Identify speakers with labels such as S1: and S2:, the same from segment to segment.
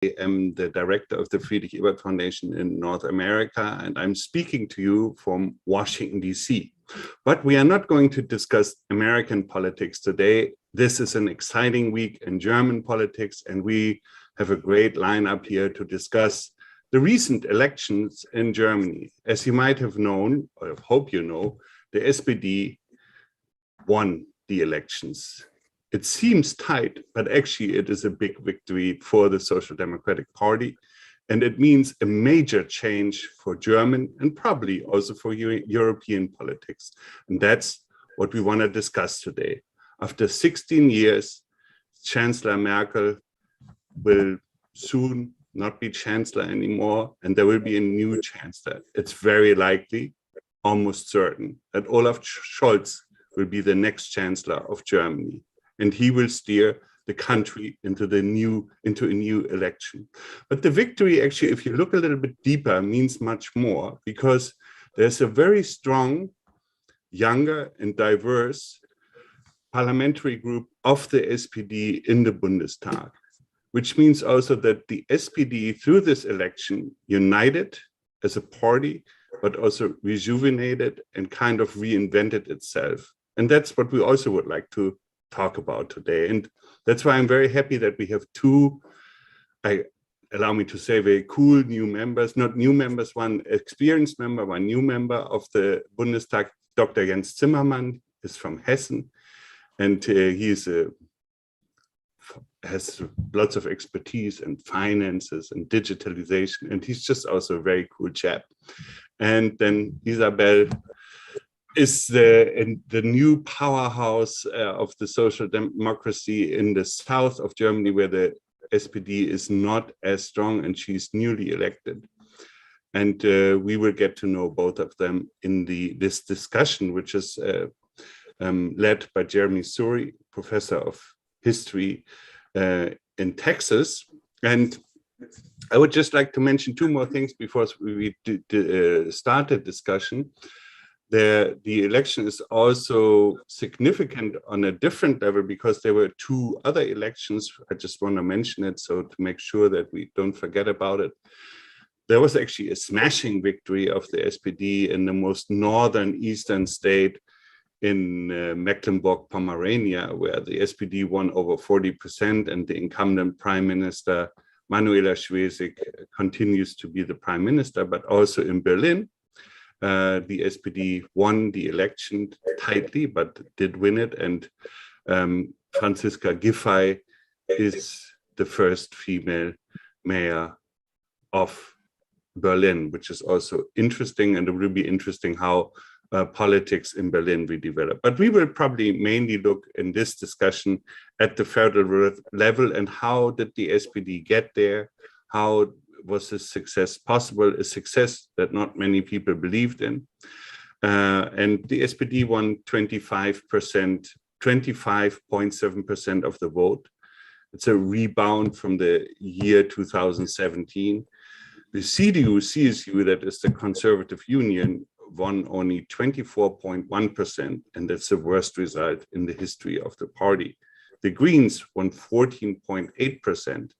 S1: am the director of the Friedrich Ebert Foundation in North America, and I'm speaking to you from Washington, D.C. But we are not going to discuss American politics today. This is an exciting week in German politics, and we have a great lineup here to discuss the recent elections in Germany. As you might have known, or I hope you know, the SPD won the elections. It seems tight, but actually it is a big victory for the Social Democratic Party. And it means a major change for German and probably also for European politics. And that's what we want to discuss today. After 16 years, Chancellor Merkel will soon not be chancellor anymore, and there will be a new chancellor. It's very likely, almost certain, that Olaf Scholz will be the next chancellor of Germany, and he will steer the country into a new election. But the victory, actually, if you look a little bit deeper, means much more, because there's a very strong, younger and diverse parliamentary group of the SPD in the Bundestag, which means also that the SPD, through this election, united as a party, but also rejuvenated and kind of reinvented itself. And that's what we also would like to talk about today. And that's why I'm very happy that we have two, allow me to say, very cool new members, not new members, one experienced member, one new member of the Bundestag. Dr. Jens Zimmermann is from Hessen, and he has lots of expertise in finances and digitalization, and he's just also a very cool chap. And then Isabel is the new powerhouse of the social democracy in the south of Germany, where the SPD is not as strong, and she's newly elected. And we will get to know both of them in this discussion, which is led by Jeremi Suri, professor of history in Texas. And I would just like to mention two more things before we start the discussion. The election is also significant on a different level because there were two other elections. I just want to mention it so to make sure that we don't forget about it. There was actually a smashing victory of the SPD in the most northern eastern state in Mecklenburg-Pomerania, where the SPD won over 40%, and the incumbent Prime Minister Manuela Schwesig continues to be the Prime Minister. But also in Berlin, the SPD won the election tightly, but did win it. And Franziska Giffey is the first female mayor of Berlin, which is also interesting, and it will be interesting how politics in Berlin will develop. But we will probably mainly look in this discussion at the federal level and how did the SPD get there? How was this success possible? A success that not many people believed in. And the SPD won 25.7% of the vote. It's a rebound from the year 2017. The CDU-CSU, that is the Conservative Union, won only 24.1%, and that's the worst result in the history of the party. The Greens won 14.8%.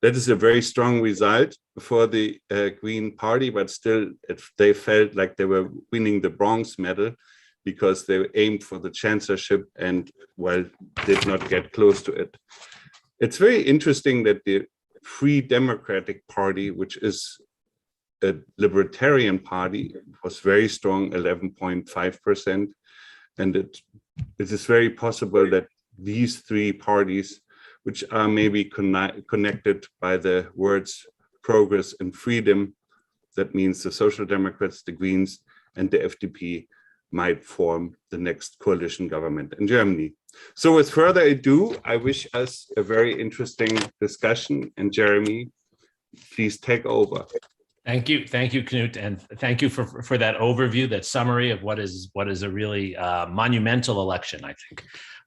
S1: That is a very strong result for the Green Party, but still they felt like they were winning the bronze medal because they aimed for the chancellorship and, well, did not get close to it. It's very interesting that the Free Democratic Party, which is a libertarian party, was very strong, 11.5%. And it is very possible that these three parties, which are maybe connected by the words progress and freedom, that means the Social Democrats, the Greens, and the FDP, might form the next coalition government in Germany. So with further ado, I wish us a very interesting discussion. And Jeremi, please take over.
S2: Thank you, Knut, and thank you for that overview, that summary of what is a really monumental election.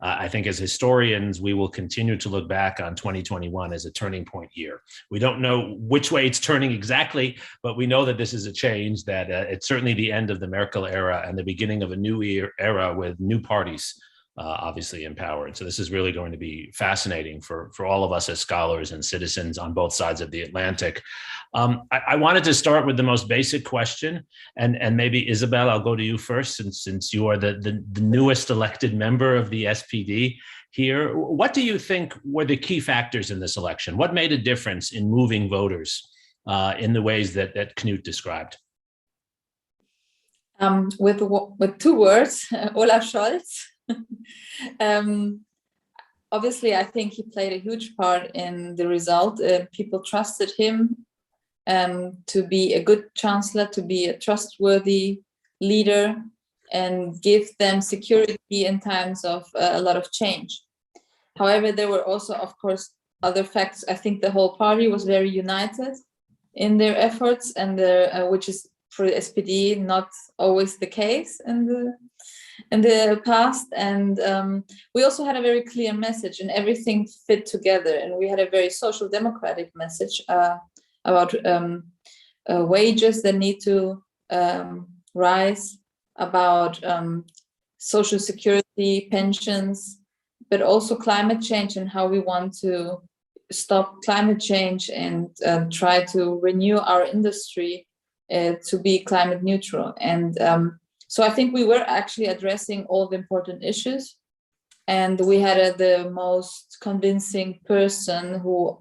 S2: I think as historians, we will continue to look back on 2021 as a turning point year. We don't know which way it's turning exactly, but we know that this is a change, that it's certainly the end of the Merkel era and the beginning of a new era with new parties obviously in power. And so this is really going to be fascinating for all of us as scholars and citizens on both sides of the Atlantic. I wanted to start with the most basic question, and maybe Isabel, I'll go to you first, since you are the newest elected member of the SPD here. What do you think were the key factors in this election? What made a difference in moving voters in the ways that Knut described?
S3: With two words, Olaf Scholz. Obviously, I think he played a huge part in the result. People trusted him to be a good chancellor, to be a trustworthy leader, and give them security in times of a lot of change. However, there were also, of course, other facts. I think the whole party was very united in their efforts, and which is for the SPD not always the case in the past. And we also had a very clear message, and everything fit together. And we had a very social democratic message about wages that need to rise, about social security, pensions, but also climate change and how we want to stop climate change and try to renew our industry to be climate neutral. And so I think we were actually addressing all the important issues. And we had the most convincing person who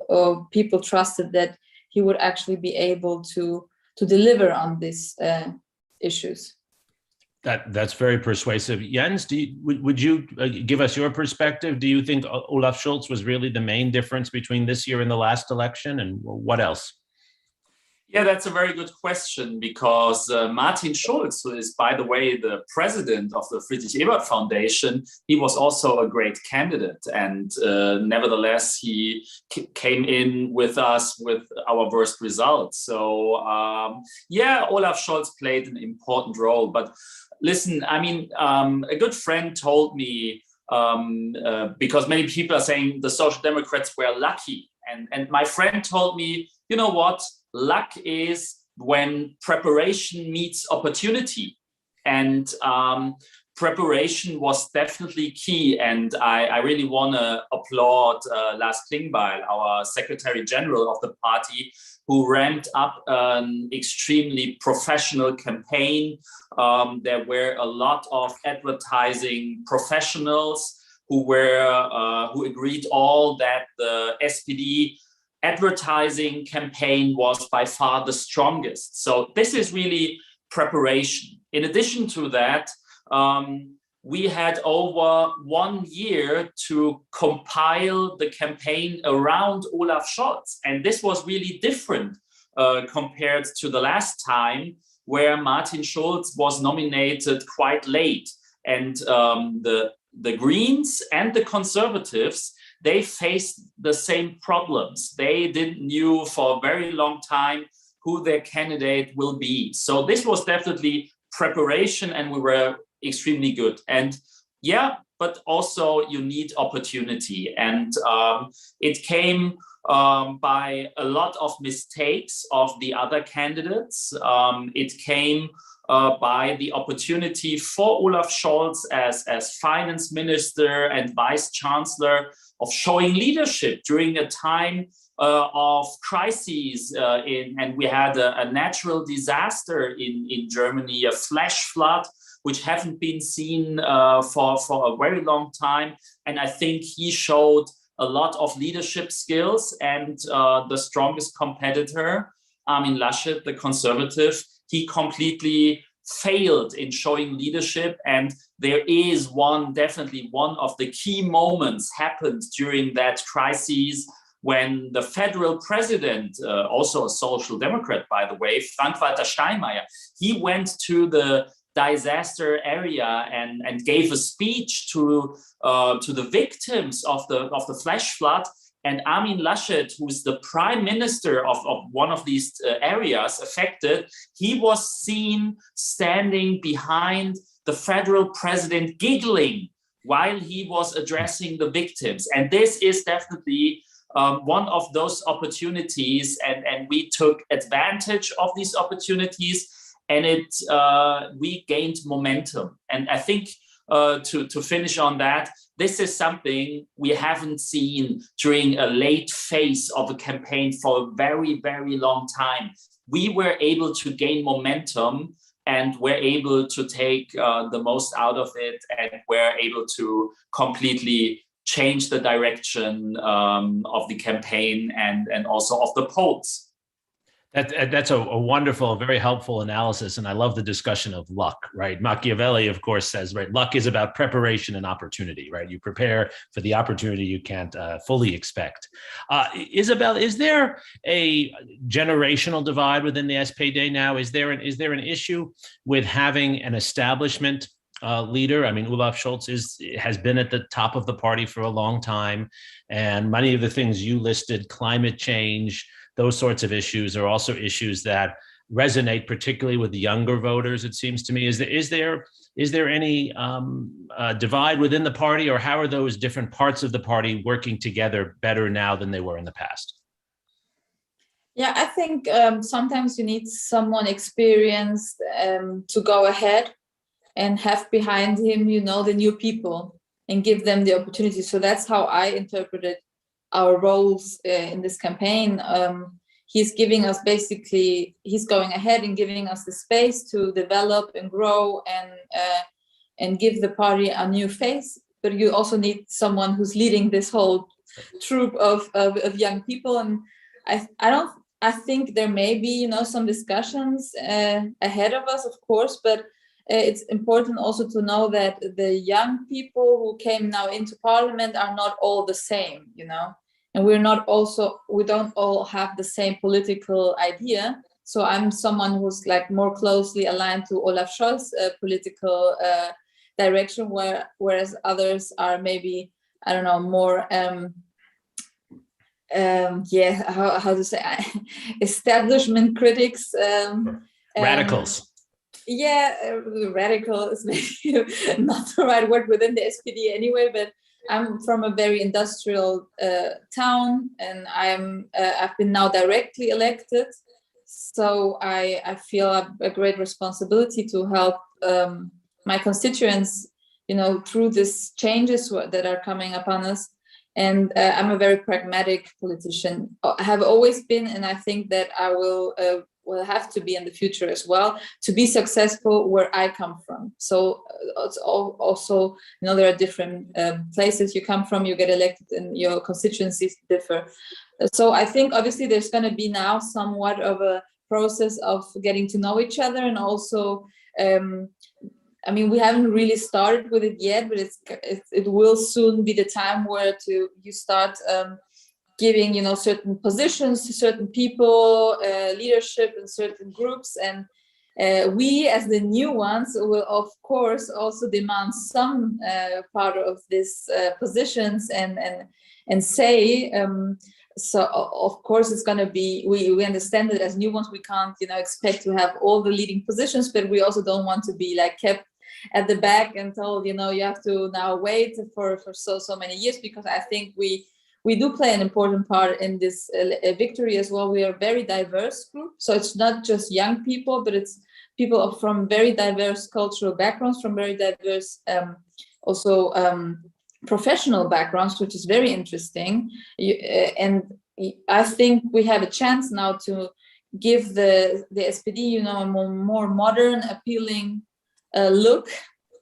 S3: people trusted that he would actually be able to deliver on these issues.
S2: That's very persuasive. Jens, would you give us your perspective? Do you think Olaf Scholz was really the main difference between this year and the last election, and what else?
S4: Yeah, that's a very good question, because Martin Schulz, who is, by the way, the president of the Friedrich Ebert Foundation, he was also a great candidate. And nevertheless, he came in with us with our worst results. So, yeah, Olaf Scholz played an important role. But listen, I mean, a good friend told me, because many people are saying the Social Democrats were lucky. And my friend told me, you know what? Luck is when preparation meets opportunity. And preparation was definitely key. And I really want to applaud Lars Klingbeil, our Secretary General of the party, who ramped up an extremely professional campaign. There were a lot of advertising professionals who agreed all that the SPD advertising campaign was by far the strongest. So this is really preparation. In addition to that, we had over 1 year to compile the campaign around Olaf Scholz. And this was really different compared to the last time, where Martin Schulz was nominated quite late. And the Greens and the Conservatives, they faced the same problems. They didn't know for a very long time who their candidate will be. So this was definitely preparation, and we were extremely good. And yeah, but also you need opportunity. And it came by a lot of mistakes of the other candidates. It came by the opportunity for Olaf Scholz as finance minister and vice chancellor of showing leadership during a time of crises. And we had a natural disaster in Germany, a flash flood, which haven't been seen for a very long time. And I think he showed a lot of leadership skills. And the strongest competitor, Armin Laschet, the conservative, he completely failed in showing leadership. And there is definitely one of the key moments happened during that crisis, when the federal president, also a social democrat, by the way, Frank-Walter Steinmeier, he went to the disaster area and gave a speech to the victims of the flash flood. And Armin Laschet, who's the prime minister of one of these areas affected, he was seen standing behind the federal president giggling while he was addressing the victims. And this is definitely one of those opportunities, and we took advantage of these opportunities, and we gained momentum. And I think to finish on that, this is something we haven't seen during a late phase of a campaign for a very, very long time. We were able to gain momentum and we're able to take the most out of it, and we're able to completely change the direction of the campaign and also of the polls.
S2: That's a wonderful, very helpful analysis. And I love the discussion of luck, right? Machiavelli, of course, says, right, luck is about preparation and opportunity, right? You prepare for the opportunity you can't fully expect. Isabel, is there a generational divide within the SPD now? Is there an issue with having an establishment leader? I mean, Olaf Scholz has been at the top of the party for a long time, and many of the things you listed, climate change, those sorts of issues are also issues that resonate particularly with the younger voters, it seems to me. Is there any divide within the party, or how are those different parts of the party working together better now than they were in the past?
S3: Yeah, I think sometimes you need someone experienced to go ahead and have behind him, the new people, and give them the opportunity. So that's how I interpreted our roles in this campaign. He's giving us he's going ahead and giving us the space to develop and grow and give the party a new face. But you also need someone who's leading this whole troop of young people. And I think there may be, some discussions ahead of us, of course, but it's important also to know that the young people who came now into parliament are not all the same, and we don't all have the same political idea. So I'm someone who's like more closely aligned to Olaf Scholz's political direction, whereas others are maybe, I don't know, more how to say, establishment critics,
S2: radicals.
S3: Radical is maybe not the right word within the SPD anyway, but I'm from a very industrial town, and I've been now directly elected. So I feel a great responsibility to help my constituents, through these changes that are coming upon us. And I'm a very pragmatic politician. I have always been, and I think that I will have to be in the future as well to be successful where I come from. So it's also, there are different places you come from, you get elected, and your constituencies differ. So I think obviously there's going to be now somewhat of a process of getting to know each other, and also, we haven't really started with it yet, but it will soon be the time where you start giving, certain positions to certain people, leadership in certain groups. And we as the new ones will, of course, also demand some part of these positions and say, so of course it's going to be, we understand that as new ones, we can't, expect to have all the leading positions, but we also don't want to be like kept at the back and told, you have to now wait for so many years, because I think we do play an important part in this victory as well. We are a very diverse group. So it's not just young people, but it's people from very diverse cultural backgrounds, from very diverse professional backgrounds, which is very interesting. And I think we have a chance now to give the SPD, a more modern, appealing look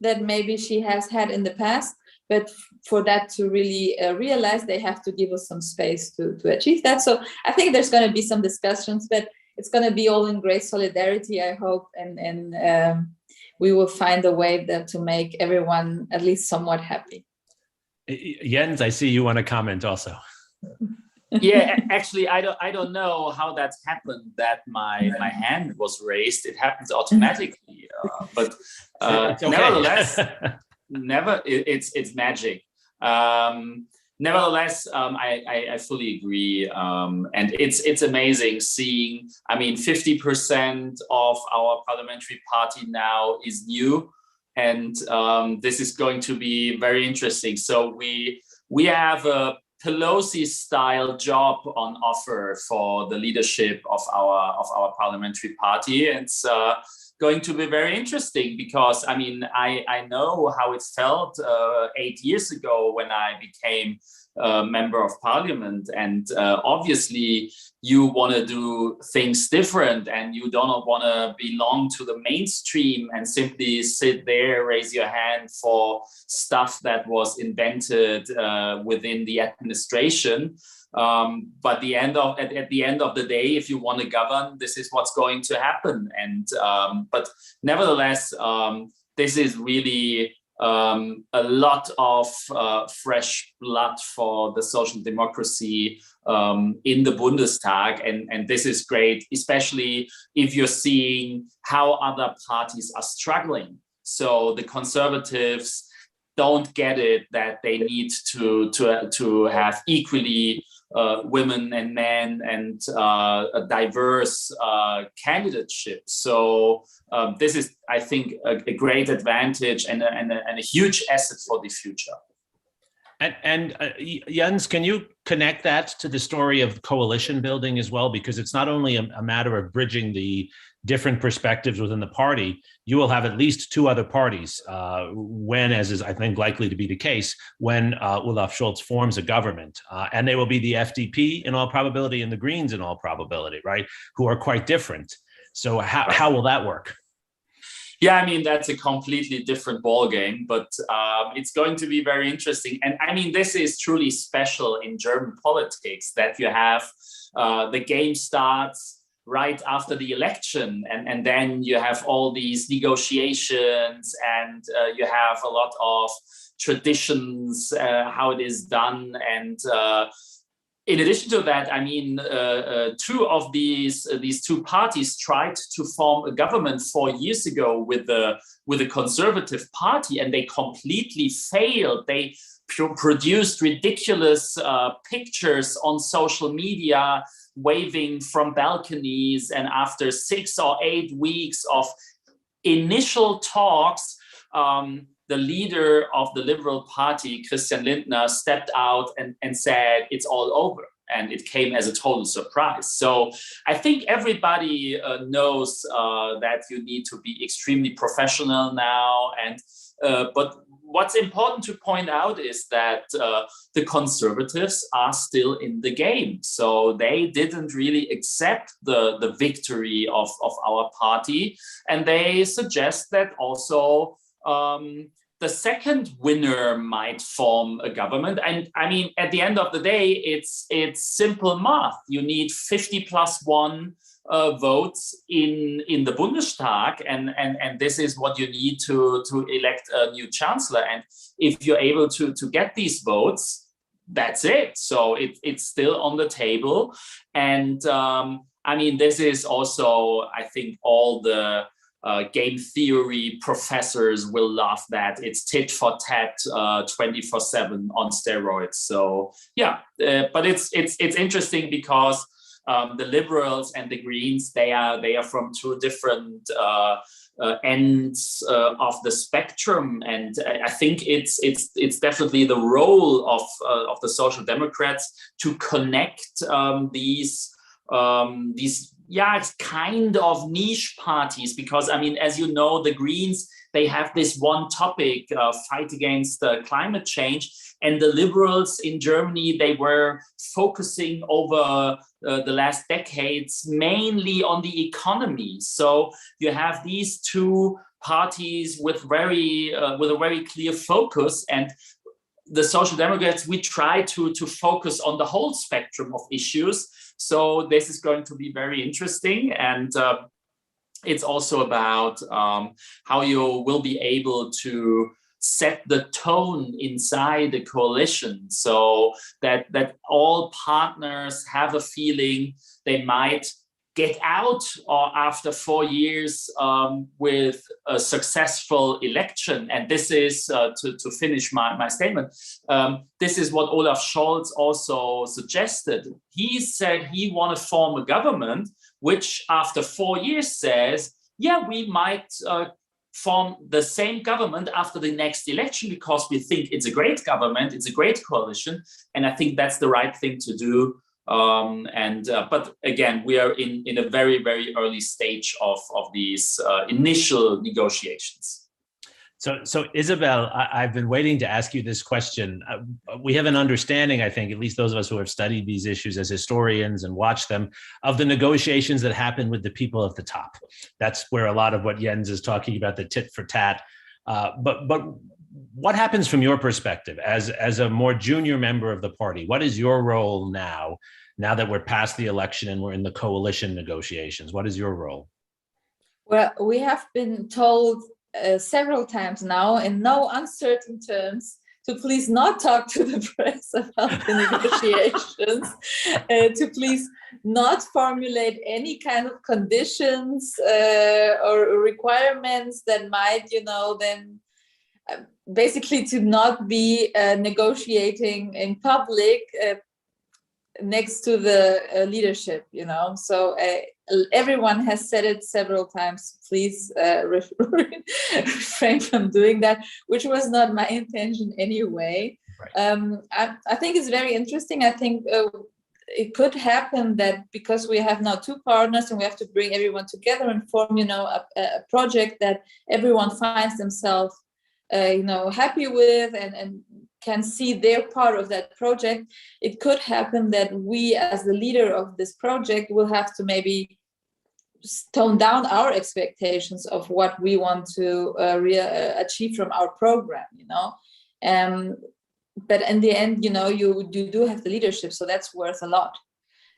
S3: that maybe she has had in the past. But for that to really realize, they have to give us some space to achieve that. So I think there's going to be some discussions, but it's going to be all in great solidarity, I hope. And we will find a way to make everyone at least somewhat happy.
S2: Jens, I see you want to comment also.
S4: Yeah, actually, I don't know how that's happened, that my hand was raised. It happens automatically, but okay. Nevertheless, it's magic. Nevertheless, I fully agree, and it's amazing seeing. 50% of our parliamentary party now is new, and this is going to be very interesting. So we have a Pelosi-style job on offer for the leadership of our parliamentary party. It's going to be very interesting because I know how it felt 8 years ago when I became member of parliament, and obviously you want to do things different and you don't want to belong to the mainstream and simply sit there, raise your hand for stuff that was invented within the administration. But at the end of the day, if you want to govern, this is what's going to happen. And but nevertheless, this is really a lot of fresh blood for the social democracy in the Bundestag, and this is great, especially if you're seeing how other parties are struggling. So the conservatives don't get it that they need to have equally women and men and a diverse candidateship.
S2: So
S4: this is, I think, a great advantage and a huge asset for the future.
S2: And Jens, can you connect that to the story of coalition building as well? Because it's not only a matter of bridging the different perspectives within the party. You will have at least two other parties when, as is I think likely to be the case, when Olaf Scholz forms a government. And they will be the FDP in all probability and the Greens in all probability, right? Who are quite different. So how will that work?
S4: Yeah, I mean, that's a completely different ballgame, but it's going to be very interesting. And I mean, this is truly special in German politics that you have the game starts right after the election, and then you have all these negotiations, and you have a lot of traditions, how it is done. And in addition to that, I mean, two of these two parties tried to form a government 4 years ago with the Conservative Party, and they completely failed. They produced ridiculous pictures on social media, waving from balconies, and after 6 or 8 weeks of initial talks, the leader of the Liberal Party, Christian Lindner, stepped out and said it's all over, and it came as a total surprise. So I think everybody knows that you need to be extremely professional now, and but what's important to point out is that the Conservatives are still in the game. So they didn't really accept the victory of our party. And they suggest that also the second winner might form a government. And I mean, at the end of the day, it's simple math. You need 50+1 votes in the Bundestag, and this is what you need to elect a new chancellor. And if you're able to get these votes, that's it. So it's still on the table. And I mean, this is also, I think, all the game theory professors will love that. It's tit for tat, 24/7 on steroids. So yeah, but it's interesting because the Liberals and the Greens, they are from two different ends of the spectrum, and I think it's definitely the role of the Social Democrats to connect these it's kind of niche parties, because I mean, as you know, the Greens, they have this one topic, fight against climate change, and the Liberals in Germany, they were focusing over the last decades mainly on the economy. So you have these two parties with a very clear focus, and the Social Democrats, we try to focus on the whole spectrum of issues. So this is going to be very interesting, and it's also about how you will be able to set the tone inside the coalition, so that all partners have a feeling they might get out or after 4 years with a successful election. And this is, to finish my statement, this is what Olaf Scholz also suggested. He said he want to form a government which after 4 years says, yeah, we might form the same government after the next election because we think it's a great government, it's a great coalition, and I think that's the right thing to do. But again, we are in a very, very early stage of these initial negotiations.
S2: So Isabel, I've been waiting to ask you this question. We have an understanding, I think, at least those of us who have studied these issues as historians and watched them, of the negotiations that happen with the people at the top. That's where a lot of what Jens is talking about, the tit for tat. But what happens from your perspective as a more junior member of the party? What is your role now that we're past the election and we're in the coalition negotiations? What is your role?
S3: Well, we have been told several times now in no uncertain terms to please not talk to the press about the negotiations, to please not formulate any kind of conditions or requirements that might, then basically to not be negotiating in public next to the leadership, so everyone has said it several times, please refrain from doing that, which was not my intention anyway. Right. I think it's very interesting. I think it could happen that because we have now two partners and we have to bring everyone together and form, a project that everyone finds themselves, happy with and can see their part of that project. It could happen that we, as the leader of this project, will have to maybe tone down our expectations of what we want to achieve from our program, but in the end, you do have the leadership, so that's worth a lot.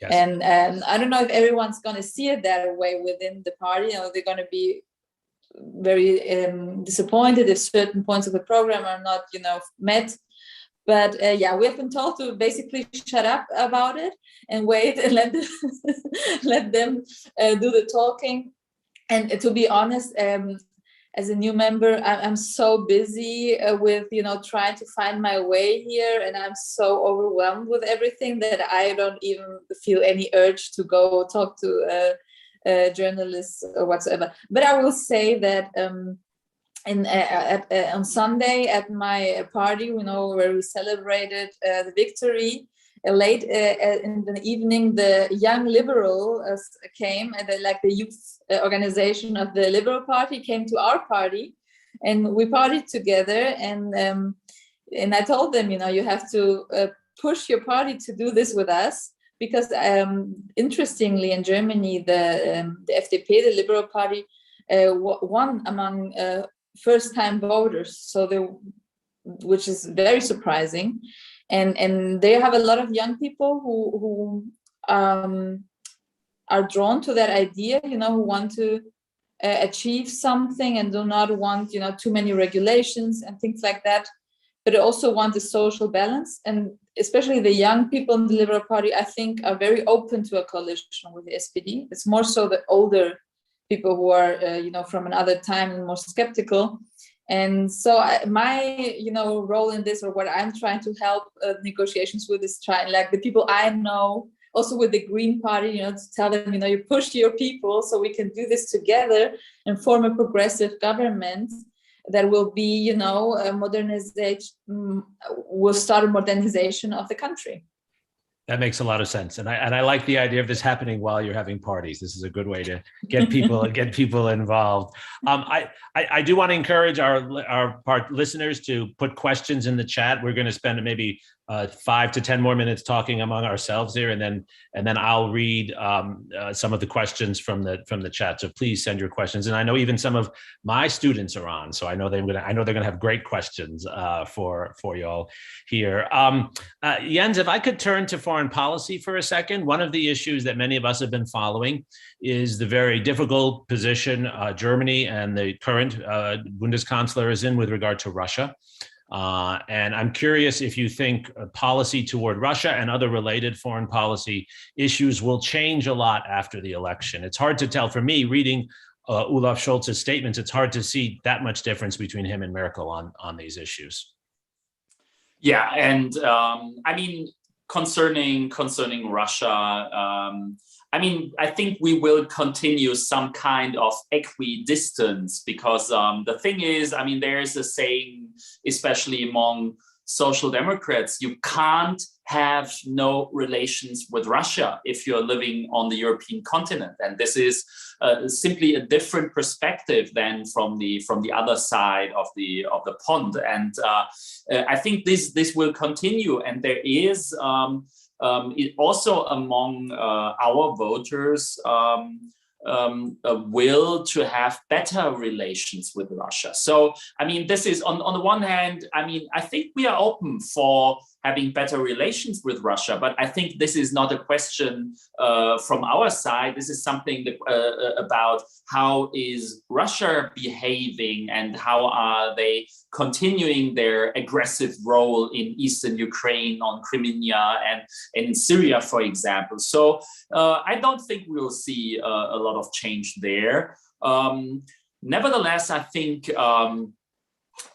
S3: Yes. And I don't know if everyone's going to see it that way within the party. They're going to be very disappointed if certain points of the program are not, met. But we have been told to basically shut up about it and wait and let them do the talking. And to be honest, as a new member, I'm so busy with, trying to find my way here. And I'm so overwhelmed with everything that I don't even feel any urge to go talk to journalists or whatsoever. But I will say that on Sunday at my party, where we celebrated the victory, late in the evening, the Young Liberals came, and the youth organization of the Liberal Party came to our party, and we partied together. And I told them, you have to push your party to do this with us, because interestingly, in Germany, the FDP, the Liberal Party, won among first-time voters, which is very surprising, and they have a lot of young people who are drawn to that idea, who want to achieve something and do not want, too many regulations and things like that, but also want the social balance. And especially the young people in the Liberal Party, I think, are very open to a coalition with the SPD. It's more so the older people who are, from another time and more skeptical. And so my, role in this, or what I'm trying to help negotiations with, is trying, the people I know, also with the Green Party, to tell them, you push your people so we can do this together and form a progressive government that will be, a modernization, will start a modernization of the country.
S2: That makes a lot of sense, and I like the idea of this happening while you're having parties. This is a good way to get people involved. I do want to encourage our listeners to put questions in the chat. We're going to spend maybe 5 to 10 more minutes talking among ourselves here, and then I'll read some of the questions from the chat. So please send your questions, and I know even some of my students are on, so I know they're going to have great questions for you all here. Jens, if I could turn to foreign policy for a second. One of the issues that many of us have been following is the very difficult position Germany and the current Bundeskanzler is in with regard to Russia. And I'm curious if you think policy toward Russia and other related foreign policy issues will change a lot after the election. It's hard to tell for me, reading Olaf Scholz's statements, it's hard to see that much difference between him and Merkel on these issues.
S4: Yeah, and concerning Russia, I mean, I think we will continue some kind of equidistance because the thing is, I mean, there is a saying, especially among social democrats, you can't have no relations with Russia if you're living on the European continent. And this is simply a different perspective than from the other side of the pond. And I think this will continue. And there is also among our voters a will to have better relations with Russia. So, I mean, this is on the one hand, I mean, I think we are open for having better relations with Russia, but I think this is not a question from our side. This is something that, about how is Russia behaving and how are they continuing their aggressive role in Eastern Ukraine, on Crimea and in Syria, for example. So I don't think we'll see a lot of change there. Nevertheless, I think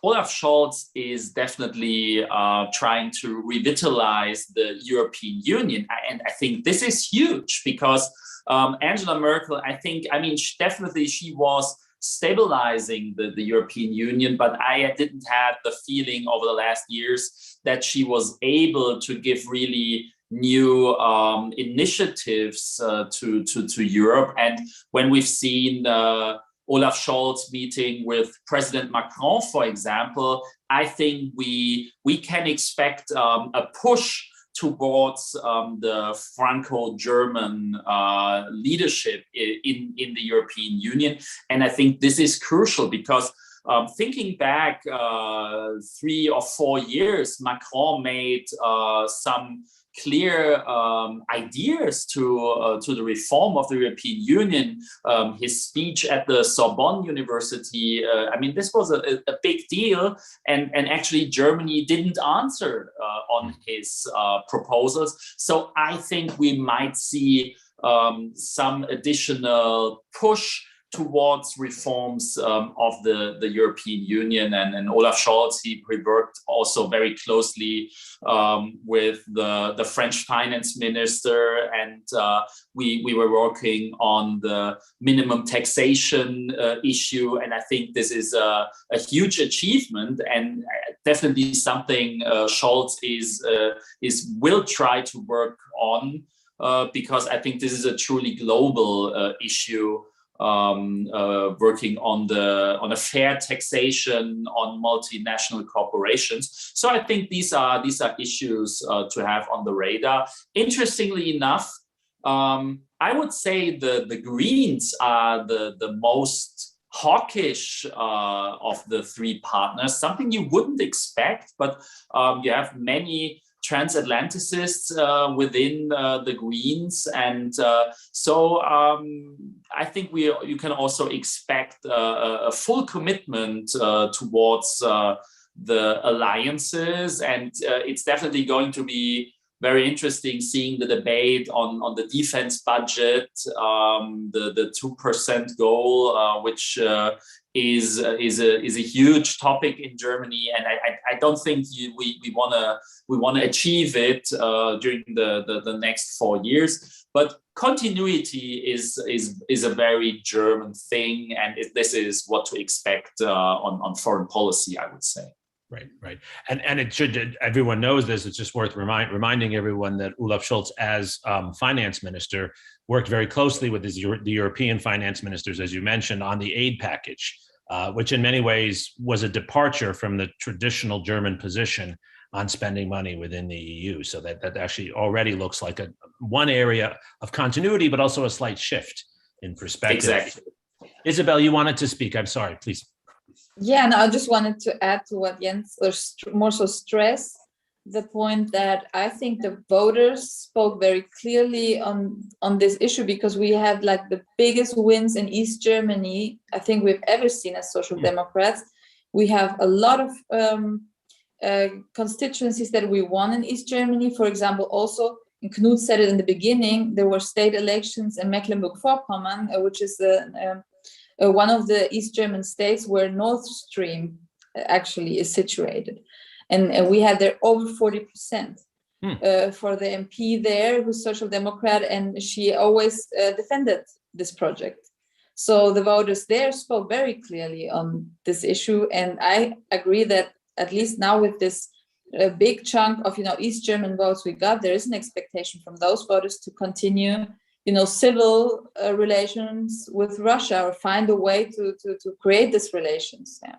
S4: Olaf Scholz is definitely trying to revitalize the European Union. And I think this is huge because Angela Merkel, I mean, definitely she was stabilizing the European Union, but I didn't have the feeling over the last years that she was able to give really new initiatives to Europe. And when we've seen Olaf Scholz meeting with President Macron, for example, I think we can expect a push towards the Franco-German leadership in the European Union. And I think this is crucial because thinking back 3 or 4 years, Macron made some clear ideas to the reform of the European Union. His speech at the Sorbonne University, I mean, this was a big deal, and actually Germany didn't answer on his proposals. So I think we might see some additional push towards reforms of the European Union, and Olaf Scholz, he worked also very closely with the French finance minister, and we were working on the minimum taxation issue, and I think this is a huge achievement and definitely something Scholz will try to work on because I think this is a truly global issue. Working on a fair taxation on multinational corporations. So I think these are issues to have on the radar. Interestingly enough, I would say the Greens are the most hawkish of the three partners, something you wouldn't expect, but you have many transatlanticists within the Greens, and so I think you can also expect a full commitment towards the alliances, and it's definitely going to be very interesting seeing the debate on the defense budget, the 2% goal, which is a huge topic in Germany, and I don't think we want to achieve it during the next 4 years. But continuity is a very German thing, and this is what to expect on foreign policy, I would say.
S2: Right. And it should, everyone knows this, it's just worth reminding everyone that Olaf Scholz, as finance minister, worked very closely with the European finance ministers, as you mentioned, on the aid package, which in many ways was a departure from the traditional German position on spending money within the EU. So that actually already looks like one area of continuity, but also a slight shift in perspective.
S4: Exactly.
S2: Isabel, you wanted to speak. I'm sorry, please.
S3: Yeah, no, I just wanted to add to what Jens, or more so stress the point that I think the voters spoke very clearly on this issue, because we had like the biggest wins in East Germany I think we've ever seen as Social Democrats. We have a lot of constituencies that we won in East Germany. For example, also, and Knut said it in the beginning, there were state elections in Mecklenburg-Vorpommern, which is one of the East German states where Nord Stream actually is situated. And we had there over 40%. for the MP there, who's Social Democrat, and she always defended this project. So the voters there spoke very clearly on this issue, and I agree that at least now with this big chunk of East German votes we got, there is an expectation from those voters to continue civil relations with Russia, or find a way to create these relations. Yeah.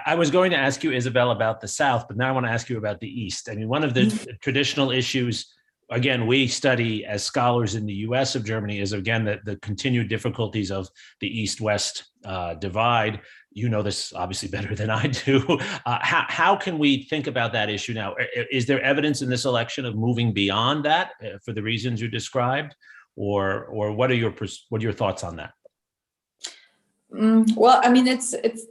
S2: I was going to ask you, Isabel, about the South, but now I want to ask you about the East. I mean, one of the traditional issues, again, we study as scholars in the US of Germany, is again the continued difficulties of the East-West divide. You know this obviously better than I do. How can we think about that issue now? Is there evidence in this election of moving beyond that for the reasons you described, or what are your thoughts on that?
S3: Well, I mean,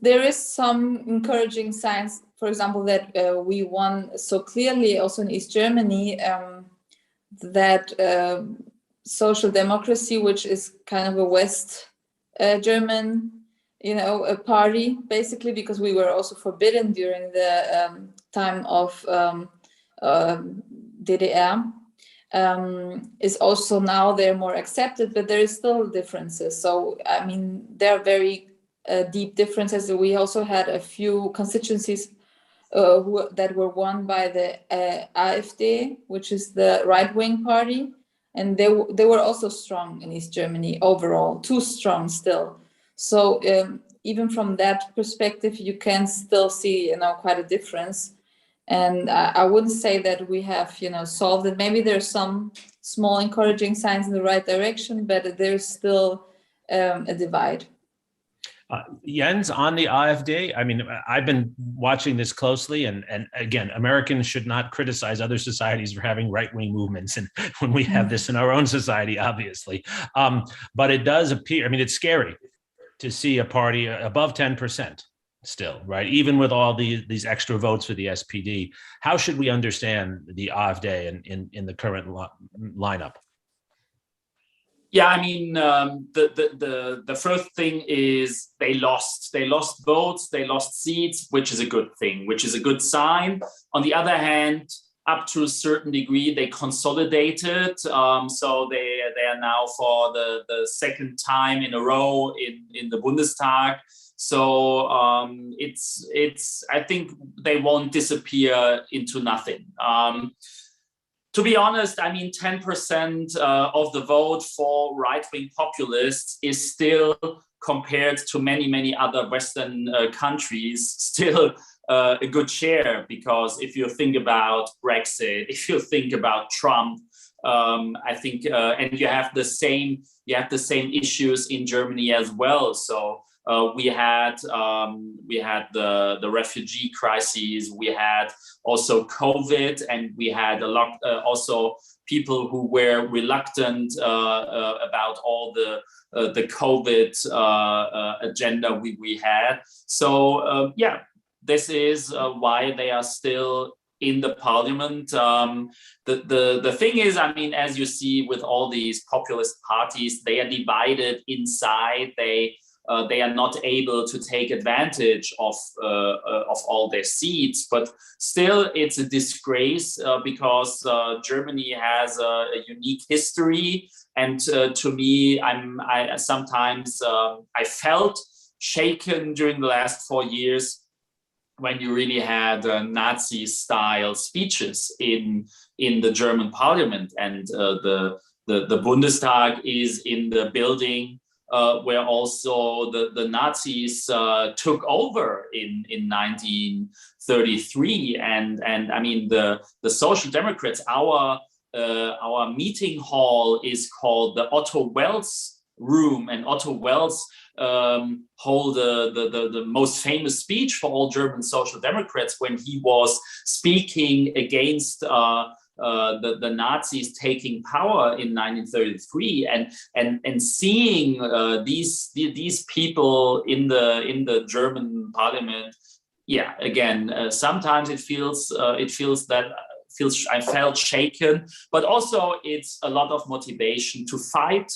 S3: there is some encouraging signs. For example, that we won so clearly also in East Germany. That social democracy, which is kind of a West German, a party, basically, because we were also forbidden during the time of DDR, is also now they're more accepted, but there is still differences. So, I mean, there are very deep differences. We also had a few constituencies that were won by the AfD, which is the right-wing party, and they were also strong in East Germany overall, too strong still. So even from that perspective, you can still see quite a difference. And I wouldn't say that we have solved it. Maybe there's some small encouraging signs in the right direction, but there's still a divide.
S2: Jens, on the AfD, I mean, I've been watching this closely, and again, Americans should not criticize other societies for having right-wing movements, and when we have this in our own society, obviously. But it does appear, I mean, it's scary to see a party above 10% still, right? Even with all these extra votes for the SPD. How should we understand the AfD in the current lineup?
S4: Yeah, I mean, the first thing is they lost votes, they lost seats, which is a good thing, which is a good sign. On the other hand, up to a certain degree, they consolidated. So they are now for the second time in a row in the Bundestag. So I think they won't disappear into nothing. To be honest, I mean, 10% of the vote for right-wing populists is still, compared to many, many other Western countries, still a good share. Because if you think about Brexit, if you think about Trump, I think, and you have the same issues in Germany as well. So we had the refugee crises, we had also COVID, and we had a lot also people who were reluctant about all the COVID agenda we had. So yeah, this is why they are still in the parliament. The thing is, I mean, as you see with all these populist parties, they are divided inside. They are not able to take advantage of all their seats, but still it's a disgrace because Germany has a unique history, and to me, I sometimes felt shaken during the last 4 years when you really had Nazi-style speeches in the German parliament, and the Bundestag is in the building where also the Nazis took over in 1933, and I mean the Social Democrats. Our meeting hall is called the Otto Wels room, and Otto Wels hold the most famous speech for all German Social Democrats when he was speaking against the Nazis taking power in 1933, and seeing these people in the German parliament. Yeah, again, sometimes I felt shaken, but also it's a lot of motivation to fight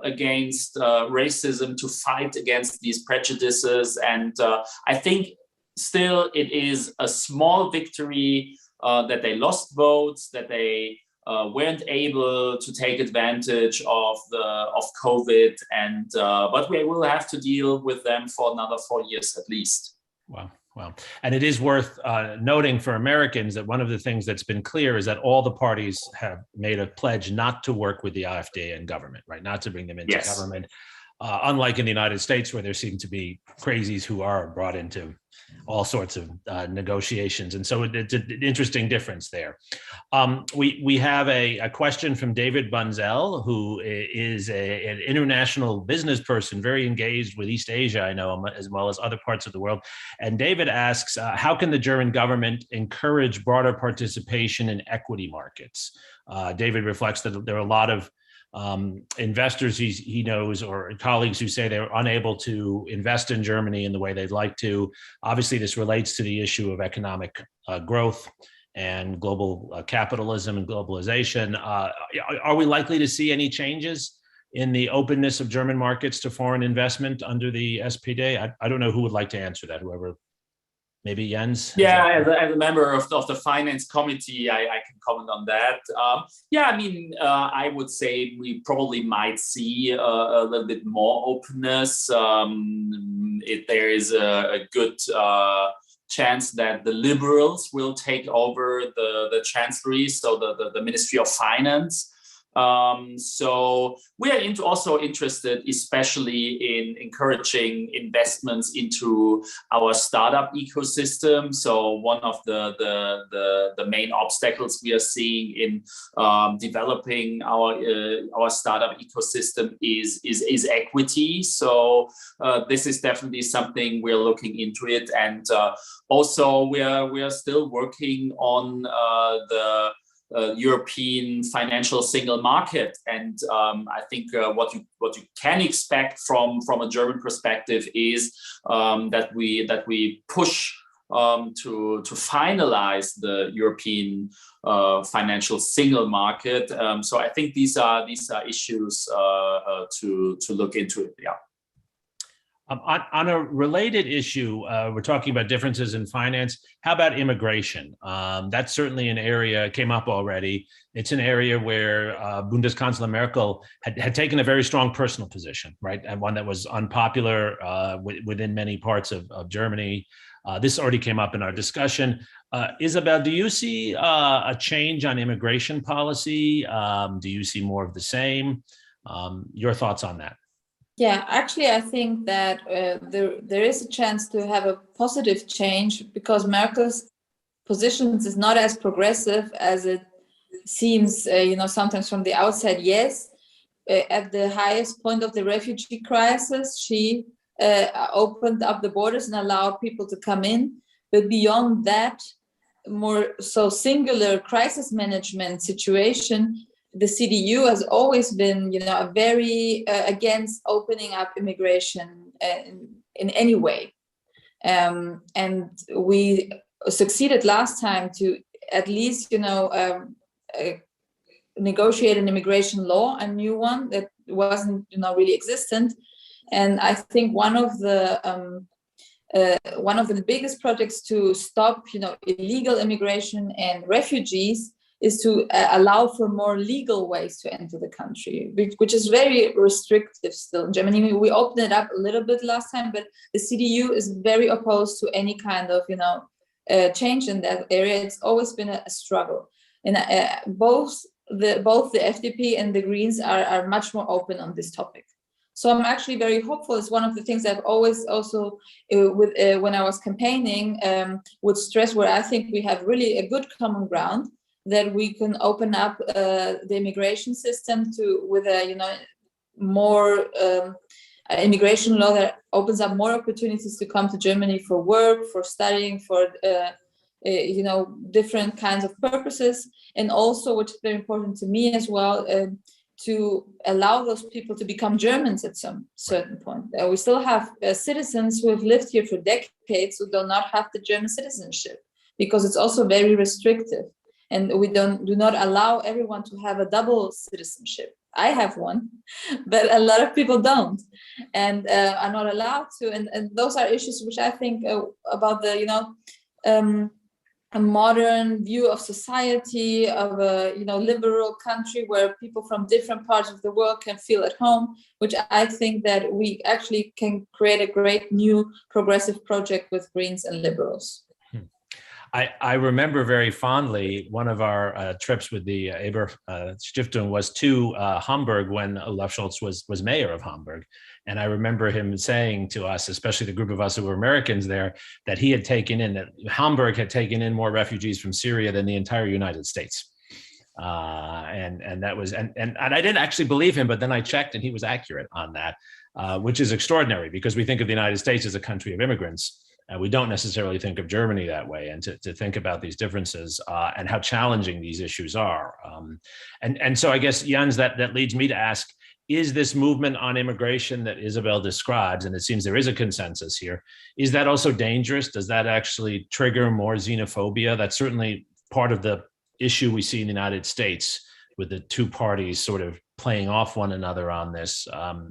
S4: against racism, to fight against these prejudices, and I think still it is a small victory that they lost votes, that they weren't able to take advantage of COVID, and but we will have to deal with them for another 4 years at least.
S2: Wow. Well, and it is worth noting for Americans that one of the things that's been clear is that all the parties have made a pledge not to work with the AfD in government, right? Not to bring them into government. Unlike in the United States, where there seem to be crazies who are brought into all sorts of negotiations. And so it's an interesting difference there. We have a question from David Bunzel, who is an international business person, very engaged with East Asia, I know, as well as other parts of the world. And David asks, how can the German government encourage broader participation in equity markets? David reflects that there are a lot of investors he knows or colleagues who say they're unable to invest in Germany in the way they'd like to. Obviously, this relates to the issue of economic growth and global capitalism and globalization. Are we likely to see any changes in the openness of German markets to foreign investment under the SPD? I don't know who would like to answer that, whoever. Maybe Jens?
S4: Yeah, as a member of the finance committee, I can comment on that. I would say we probably might see a little bit more openness. There is a good chance that the liberals will take over the chancellery, so the Ministry of Finance. So we are also interested, especially in encouraging investments into our startup ecosystem. So one of the main obstacles we are seeing in developing our startup ecosystem is equity. So this is definitely something we're looking into it, and also we are still working on the European financial single market, and I think what you can expect from a German perspective is that we push to finalize the European financial single market. So I think these are issues to look into it. Yeah.
S2: On a related issue, we're talking about differences in finance. How about immigration? That's certainly an area, came up already. It's an area where Bundeskanzler Merkel had taken a very strong personal position, right? And one that was unpopular within many parts of Germany. This already came up in our discussion. Isabel, do you see a change on immigration policy? Do you see more of the same? Your thoughts on that?
S3: Yeah, actually, I think that there is a chance to have a positive change, because Merkel's positions is not as progressive as it seems, sometimes from the outside. Yes, at the highest point of the refugee crisis, she opened up the borders and allowed people to come in. But beyond that, more so singular crisis management situation, the CDU has always been, very against opening up immigration in any way. And we succeeded last time to at least, negotiate an immigration law, a new one that wasn't, really existent. And I think one of the biggest projects to stop, illegal immigration and refugees is to allow for more legal ways to enter the country, which is very restrictive still in Germany. We opened it up a little bit last time, but the CDU is very opposed to any kind of, change in that area. It's always been a struggle. And both the FDP and the Greens are much more open on this topic. So I'm actually very hopeful. It's one of the things I've always also, when I was campaigning, would stress, where I think we have really a good common ground, that we can open up the immigration system with a more immigration law that opens up more opportunities to come to Germany for work, for studying, for different kinds of purposes, and also, which is very important to me as well, to allow those people to become Germans at some certain point. We still have citizens who have lived here for decades who do not have the German citizenship, because it's also very restrictive. And we do not allow everyone to have a double citizenship. I have one, but a lot of people don't, and are not allowed to. And those are issues which I think about the, a modern view of society, of a liberal country where people from different parts of the world can feel at home, which I think that we actually can create a great new progressive project with Greens and liberals.
S2: I remember very fondly one of our trips with the Eber Stiftung was to Hamburg when Olaf Scholz was mayor of Hamburg. And I remember him saying to us, especially the group of us who were Americans there, that Hamburg had taken in more refugees from Syria than the entire United States. And that was, and I didn't actually believe him, but then I checked and he was accurate on that, which is extraordinary because we think of the United States as a country of immigrants. We don't necessarily think of Germany that way, and to think about these differences and how challenging these issues are. And so I guess, Jens, that leads me to ask, is this movement on immigration that Isabel describes, and it seems there is a consensus here, is that also dangerous? Does that actually trigger more xenophobia? That's certainly part of the issue we see in the United States with the two parties sort of playing off one another on this.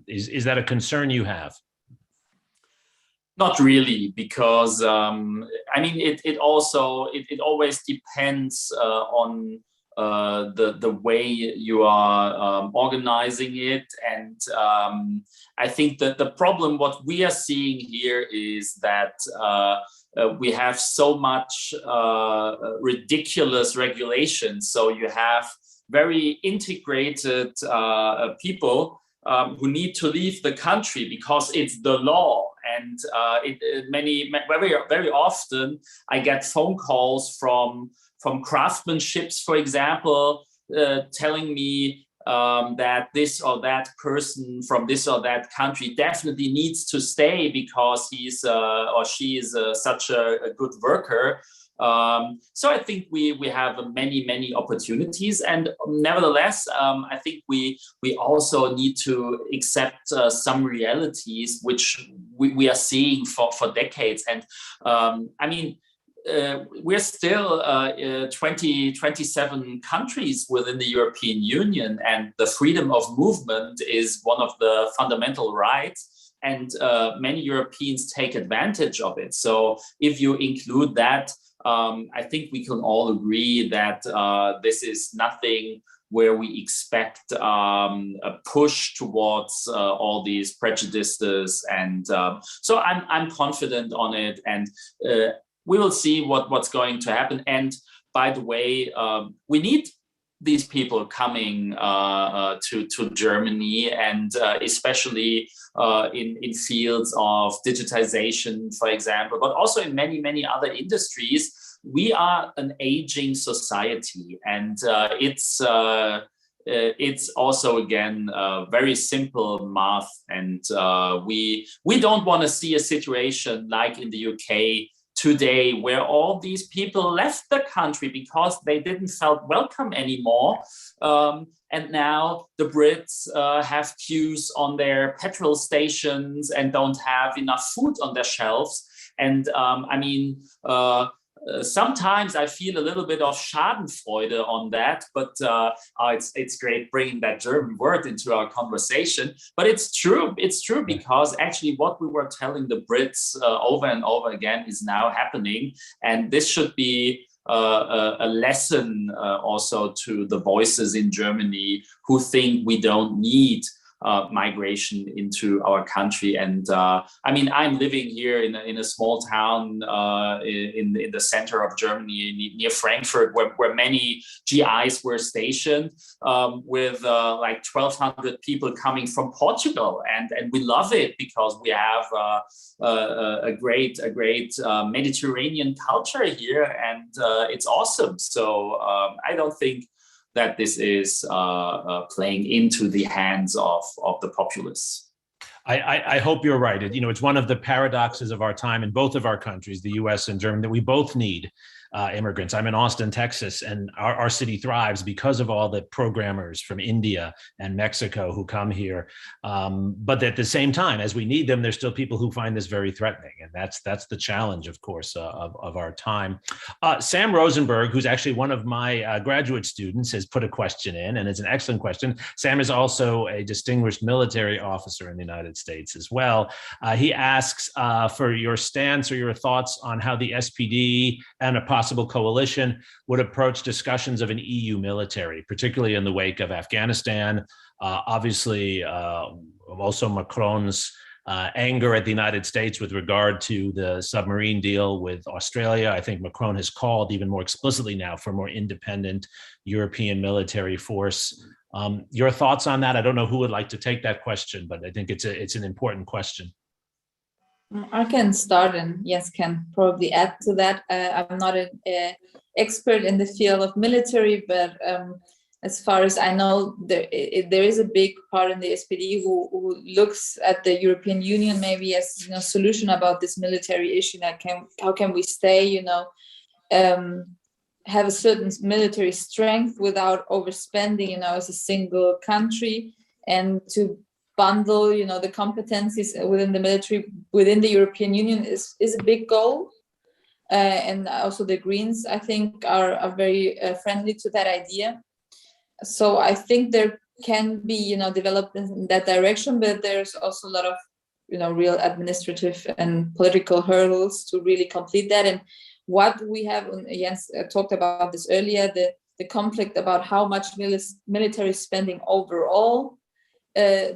S2: Is that a concern you have?
S4: Not really, because it always depends on the way you are organizing it, and I think that the problem what we are seeing here is that we have so much ridiculous regulations. So you have very integrated people who need to leave the country because it's the law. And very often I get phone calls from craftsmanships, for example, telling me that this or that person from this or that country definitely needs to stay because he's or she is such a good worker. So I think we have many opportunities, and nevertheless, I think we also need to accept some realities which we are seeing for decades. And we're still 27 countries within the European Union, and the freedom of movement is one of the fundamental rights. And many Europeans take advantage of it. So if you include that, I think we can all agree that this is nothing where we expect a push towards all these prejudices, and so I'm confident on it, and we will see what's going to happen. And by the way, we need these people coming to Germany, and especially in fields of digitization, for example, but also in many other industries. We are an aging society, and it's also, again, very simple math. And we don't want to see a situation like in the UK today, where all these people left the country because they didn't felt welcome anymore. And now the Brits have queues on their petrol stations and don't have enough food on their shelves. And sometimes I feel a little bit of Schadenfreude on that, but it's great bringing that German word into our conversation. But it's true because actually what we were telling the Brits over and over again is now happening. And this should be a lesson also to the voices in Germany who think we don't need migration into our country. And I'm living here in a small town in the center of Germany, near Frankfurt, where many GIs were stationed, with like 1,200 people coming from Portugal, and we love it because we have a great Mediterranean culture here, and it's awesome. So I don't think that this is playing into the hands of the populists.
S2: I hope you're right. It's one of the paradoxes of our time in both of our countries, the US and Germany, that we both need immigrants. I'm in Austin, Texas, and our city thrives because of all the programmers from India and Mexico who come here. But at the same time, as we need them, there's still people who find this very threatening. And that's the challenge, of course, of our time. Sam Rosenberg, who's actually one of my graduate students, has put a question in, and it's an excellent question. Sam is also a distinguished military officer in the United States as well. He asks for your stance or your thoughts on how the SPD and a possible coalition would approach discussions of an EU military, particularly in the wake of Afghanistan. Obviously, also Macron's anger at the United States with regard to the submarine deal with Australia. I think Macron has called even more explicitly now for a more independent European military force. Your thoughts on that? I don't know who would like to take that question, but I think it's an important question.
S3: I can start, and Jens can probably add to that. I'm not an expert in the field of military, but as far as I know, there is a big part in the SPD who looks at the European Union maybe as a solution about this military issue. That how can we stay, have a certain military strength without overspending, as a single country, and to bundle, the competencies within the military, within the European Union is a big goal. And also the Greens, I think, are very friendly to that idea. So I think there can be, development in that direction, but there's also a lot of, real administrative and political hurdles to really complete that. And what we have, Jens talked about this earlier, the conflict about how much military spending overall.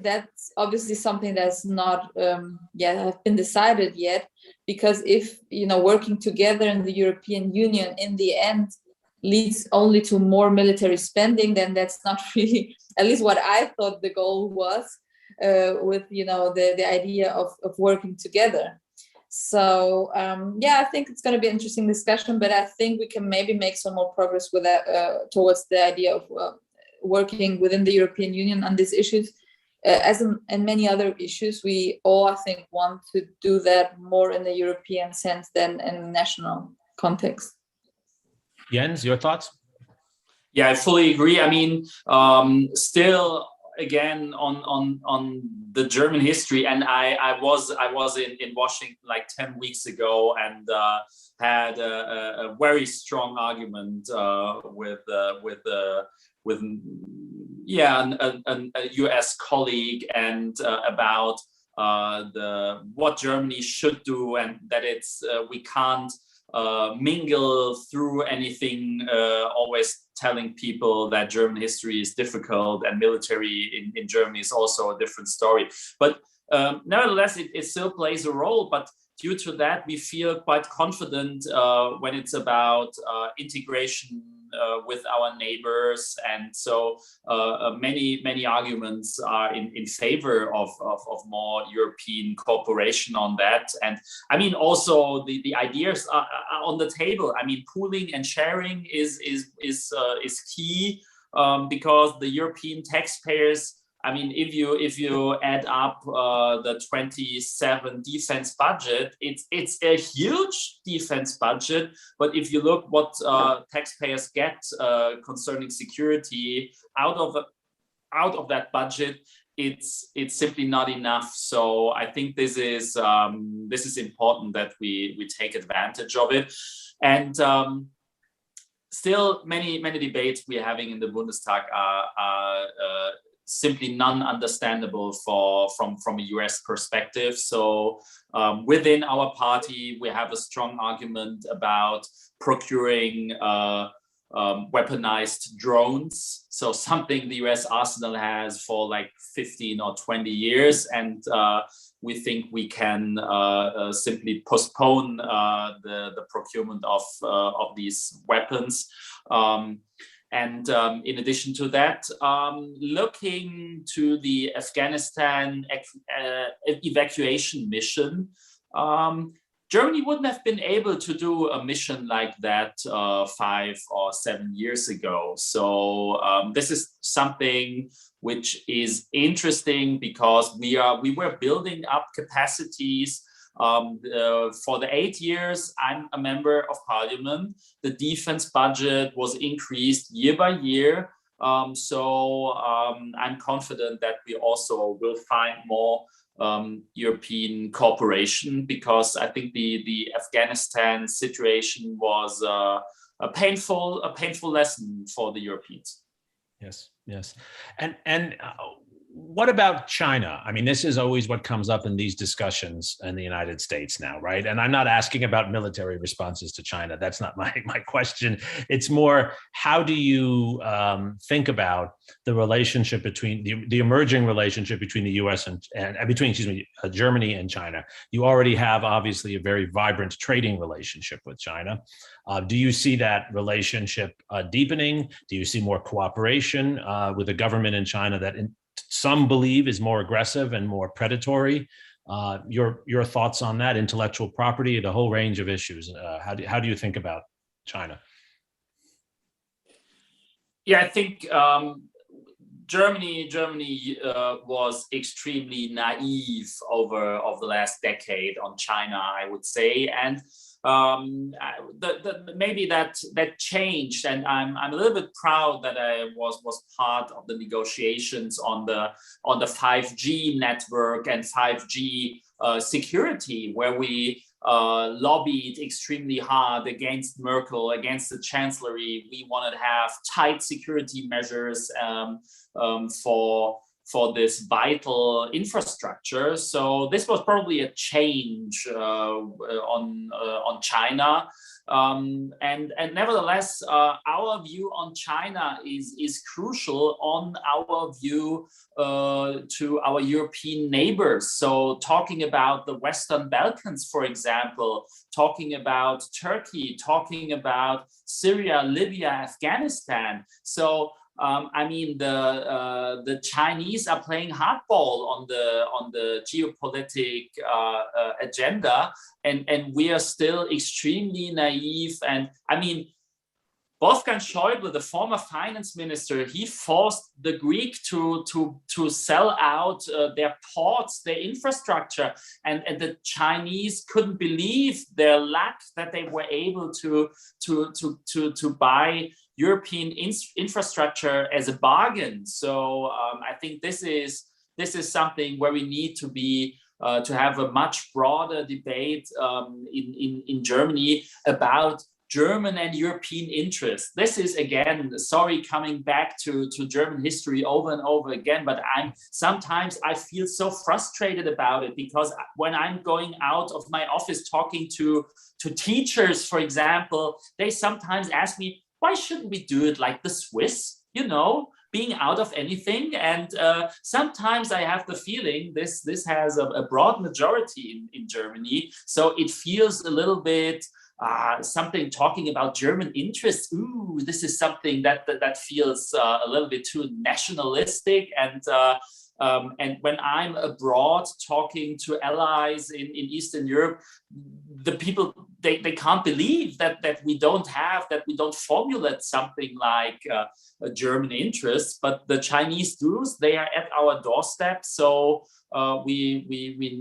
S3: That's obviously something that's not have been decided yet, because if working together in the European Union in the end leads only to more military spending, then that's not really, at least what I thought the goal was, with the idea of working together. So I think it's going to be an interesting discussion, but I think we can maybe make some more progress with that towards the idea of working within the European Union on these issues. As in many other issues, we all, I think, want to do that more in the European sense than in a national context.
S2: Jens, your thoughts?
S4: Yeah, I fully agree. I mean, still, again, on the German history, and I was in Washington like 10 weeks ago, and had a very strong argument with a US colleague, and about what Germany should do, and that it's we can't mingle through anything, always telling people that German history is difficult and military in Germany is also a different story. But nevertheless, it still plays a role. But due to that, we feel quite confident when it's about integration with our neighbors, and so many arguments are in favor of more European cooperation on that. And I mean, also the ideas are on the table. I mean, pooling and sharing is key, because the European taxpayers, I mean, if you add up the 27 defense budget, it's a huge defense budget. But if you look what taxpayers get concerning security out of that budget, it's simply not enough. So I think this is important that we take advantage of it. And still, many debates we're having in the Bundestag are simply non-understandable from a US perspective. So within our party, we have a strong argument about procuring weaponized drones. So something the US arsenal has for like 15 or 20 years. And we think we can simply postpone the procurement of these weapons. And in addition to that, looking to the Afghanistan evacuation mission, Germany wouldn't have been able to do a mission like that 5 or 7 years ago. So this is something which is interesting, because we were building up capacities. For the 8 years I'm a member of parliament, the defense budget was increased year by year. So I'm confident that we also will find more European cooperation, because I think the Afghanistan situation was a painful lesson for the Europeans.
S2: Yes. And what about China? I mean, this is always what comes up in these discussions in the United States now, right? And I'm not asking about military responses to China. That's not my question. It's more, how do you think about the relationship between the emerging relationship between the U.S. and between, Germany and China? You already have obviously a very vibrant trading relationship with China. Do you see that relationship deepening? Do you see more cooperation with the government in China that some believe is more aggressive and more predatory? Your thoughts on that, intellectual property, the whole range of issues. How do you think about China?
S4: Yeah, I think Germany was extremely naive over the last decade on China, I would say, and maybe that changed, and I'm a little bit proud that I was part of the negotiations on the 5G network and 5G security, where we lobbied extremely hard against Merkel, against the Chancellery. We wanted to have tight security measures for this vital infrastructure. So this was probably a change on China. And nevertheless, our view on China is crucial on our view to our European neighbors. So talking about the Western Balkans, for example, talking about Turkey, talking about Syria, Libya, Afghanistan. So I mean, the Chinese are playing hardball on the geopolitical agenda, and we are still extremely naive. And I mean, Wolfgang Schäuble, the former finance minister, he forced the Greek to sell out their ports, their infrastructure, and the Chinese couldn't believe their luck that they were able to buy European infrastructure as a bargain. So I think this is something where we need to be to have a much broader debate in Germany about German and European interests. This is, again, sorry, coming back to German history over and over again, but sometimes I feel so frustrated about it, because when I'm going out of my office talking to teachers, for example, they sometimes ask me, why shouldn't we do it like the Swiss, being out of anything? And sometimes I have the feeling this has a broad majority in Germany. So it feels a little bit something talking about German interests. Ooh, this is something that feels a little bit too nationalistic. And when I'm abroad talking to allies in Eastern Europe, the people, they can't believe that we don't formulate something like a German interest, but the Chinese do. They are at our doorstep. So we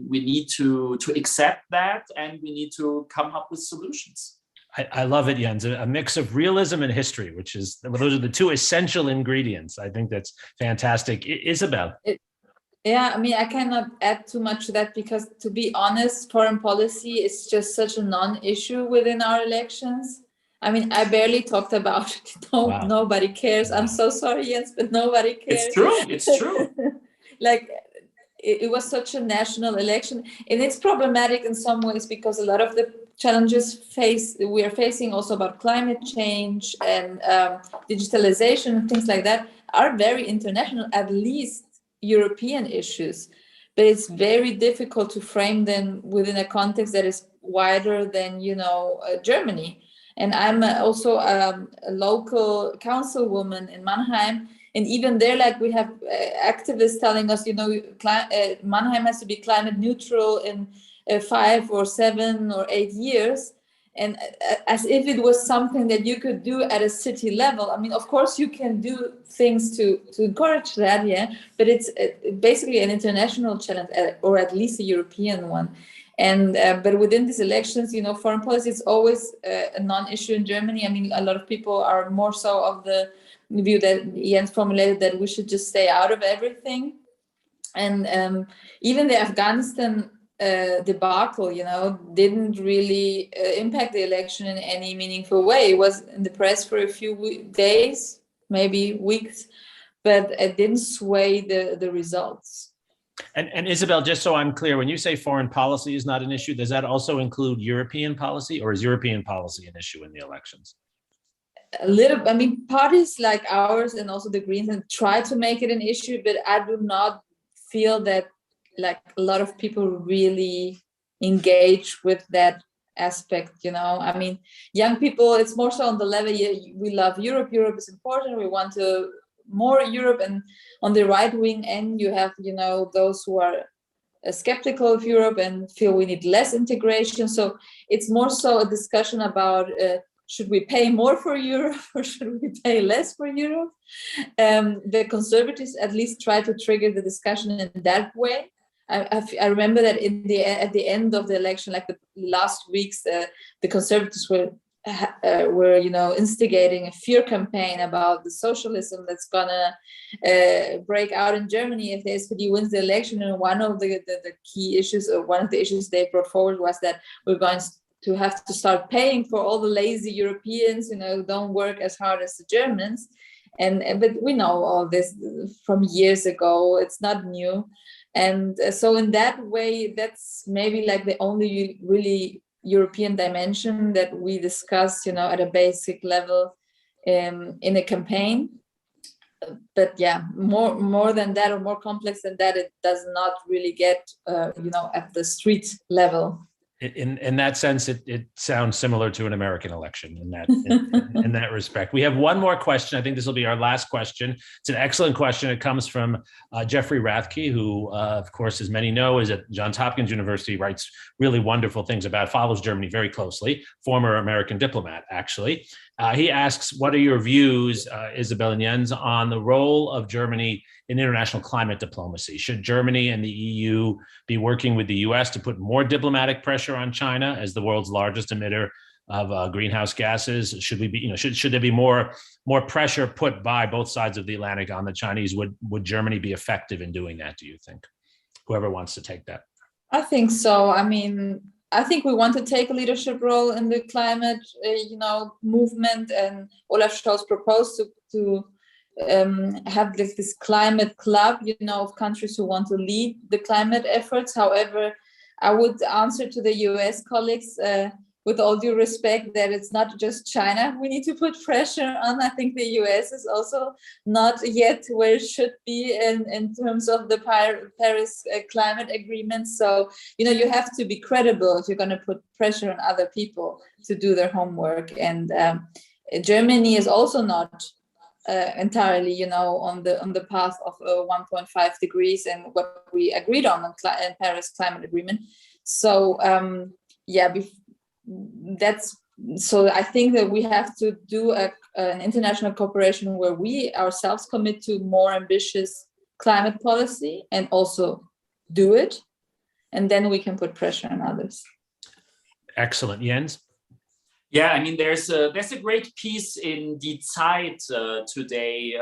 S4: need to accept that, and we need to come up with solutions.
S2: I love it, Jens. A mix of realism and history, those are the two essential ingredients. I think that's fantastic. Isabel.
S3: Yeah, I mean, I cannot add too much to that, because, to be honest, foreign policy is just such a non-issue within our elections. I mean, I barely talked about it.
S2: Wow.
S3: Nobody cares.
S2: Wow.
S3: I'm so sorry, Jens, but nobody cares.
S4: It's true.
S3: Like, it was such a national election, and it's problematic in some ways, because a lot of the challenges we are facing also about climate change and digitalization and things like that are very international, at least European issues, but it's very difficult to frame them within a context that is wider than Germany. And I'm also a local councilwoman in Mannheim, and even there, like, we have activists telling us, Mannheim has to be climate neutral in 5 or 7 or 8 years. And as if it was something that you could do at a city level. I mean, of course, you can do things to encourage that, yeah, but it's basically an international challenge, or at least a European one. And but within these elections, foreign policy is always a non-issue in Germany. I mean, a lot of people are more so of the view that Jens formulated, that we should just stay out of everything. And even the Afghanistan debacle, didn't really impact the election in any meaningful way. It was in the press for a few days, maybe weeks, but it didn't sway the results.
S2: And Isabel, just so I'm clear, when you say foreign policy is not an issue, does that also include European policy, or is European policy an issue in the elections?
S3: A little, I mean, parties like ours and also the Greens and try to make it an issue, but I do not feel that like a lot of people really engage with that aspect, you know. I mean, young people, it's more so on the level, we love Europe, Europe is important, we want to more Europe, and on the right wing end you have, you know, those who are skeptical of Europe and feel we need less integration. So it's more so a discussion about should we pay more for Europe or should we pay less for Europe? The conservatives at least try to trigger the discussion in that way. I remember that at the end of the election, like the last weeks, the conservatives were you know, instigating a fear campaign about the socialism that's gonna break out in Germany if the SPD wins the election. And one of the key issues, or one of the issues they brought forward, was that we're going to have to start paying for all the lazy Europeans, you know, don't work as hard as the Germans. But we know all this from years ago, it's not new. And so in that way, that's maybe like the only really European dimension that we discuss, you know, at a basic level in a campaign. But yeah, more than that, or more complex than that, it does not really get, you know, at the street level.
S2: In that sense, it sounds similar to an American election in that respect. We have one more question. I think this will be our last question. It's an excellent question. It comes from Jeffrey Rathke, who, of course, as many know, is at Johns Hopkins University, writes really wonderful things follows Germany very closely, former American diplomat, actually. He asks, what are your views, Isabel and Jens, on the role of Germany in international climate diplomacy? Should Germany and the EU be working with the US to put more diplomatic pressure on China as the world's largest emitter of greenhouse gases? Should we be, you know, should there be more pressure put by both sides of the Atlantic on the Chinese? Would Germany be effective in doing that, do you think? Whoever wants to take that.
S3: I think so. I mean, I think we want to take a leadership role in the climate, you know, movement, and Olaf Scholz proposed to have this climate club, you know, of countries who want to lead the climate efforts. However, I would answer to the US colleagues, with all due respect, that it's not just China we need to put pressure on. I think the US is also not yet where it should be in terms of the Paris climate agreement. So, you know, you have to be credible if you're going to put pressure on other people to do their homework. And Germany is also not entirely, you know, on the path of 1.5 degrees and what we agreed on in Paris climate agreement. So yeah, that's so. I think that we have to do an international cooperation where we ourselves commit to more ambitious climate policy and also do it, and then we can put pressure on others.
S2: Excellent, Jens.
S4: Yeah, I mean, there's a great piece in Die Zeit today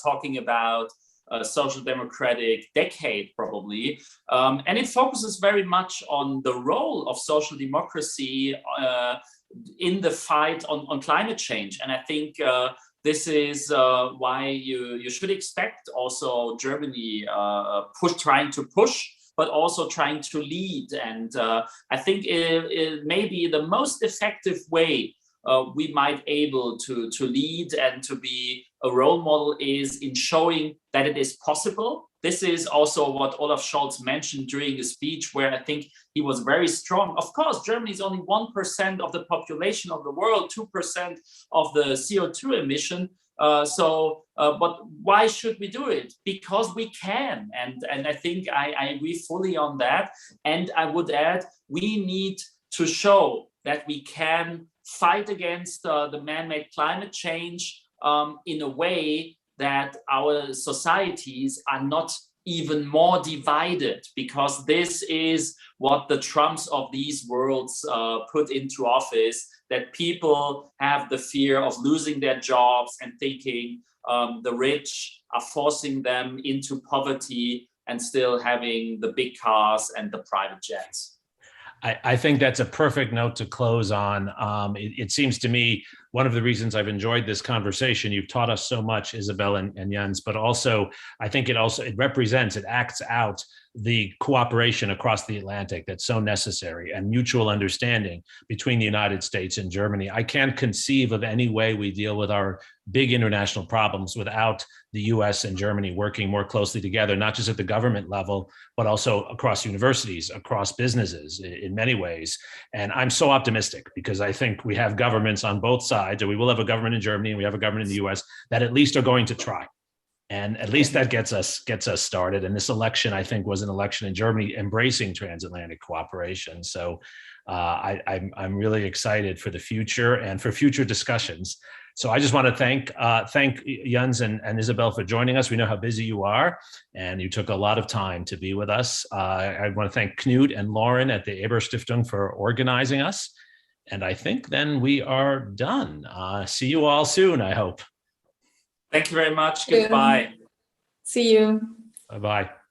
S4: talking about a social democratic decade, probably, and it focuses very much on the role of social democracy in the fight on climate change. And I think this is why you should expect also Germany trying to push, but also trying to lead. And I think it may be the most effective way we might able to lead and to be a role model is in showing that it is possible. This is also what Olaf Scholz mentioned during his speech, where I think he was very strong. Of course, Germany is only 1% of the population of the world, 2% of the CO2 emission. But why should we do it? Because we can. And I think I agree fully on that. And I would add, we need to show that we can fight against the man-made climate change in a way that our societies are not even more divided, because this is what the Trumps of these worlds put into office, that people have the fear of losing their jobs and thinking the rich are forcing them into poverty and still having the big cars and the private jets.
S2: I think that's a perfect note to close on. It seems to me one of the reasons I've enjoyed this conversation. You've taught us so much, Isabel and Jens, but also I think it acts out the cooperation across the Atlantic that's so necessary, and mutual understanding between the United States and Germany. I can't conceive of any way we deal with our big international problems without the US and Germany working more closely together, not just at the government level, but also across universities, across businesses in many ways. And I'm so optimistic because I think we have governments on both sides, or we will have a government in Germany and we have a government in the US that at least are going to try. And at least that gets us started. And this election, I think, was an election in Germany embracing transatlantic cooperation. So I'm really excited for the future and for future discussions. So I just want to thank Jens and Isabel for joining us. We know how busy you are, and you took a lot of time to be with us. I want to thank Knut and Lauren at the Eber Stiftung for organizing us. And I think then we are done. See you all soon, I hope.
S4: Thank you very much. Goodbye.
S3: See you.
S2: Bye-bye.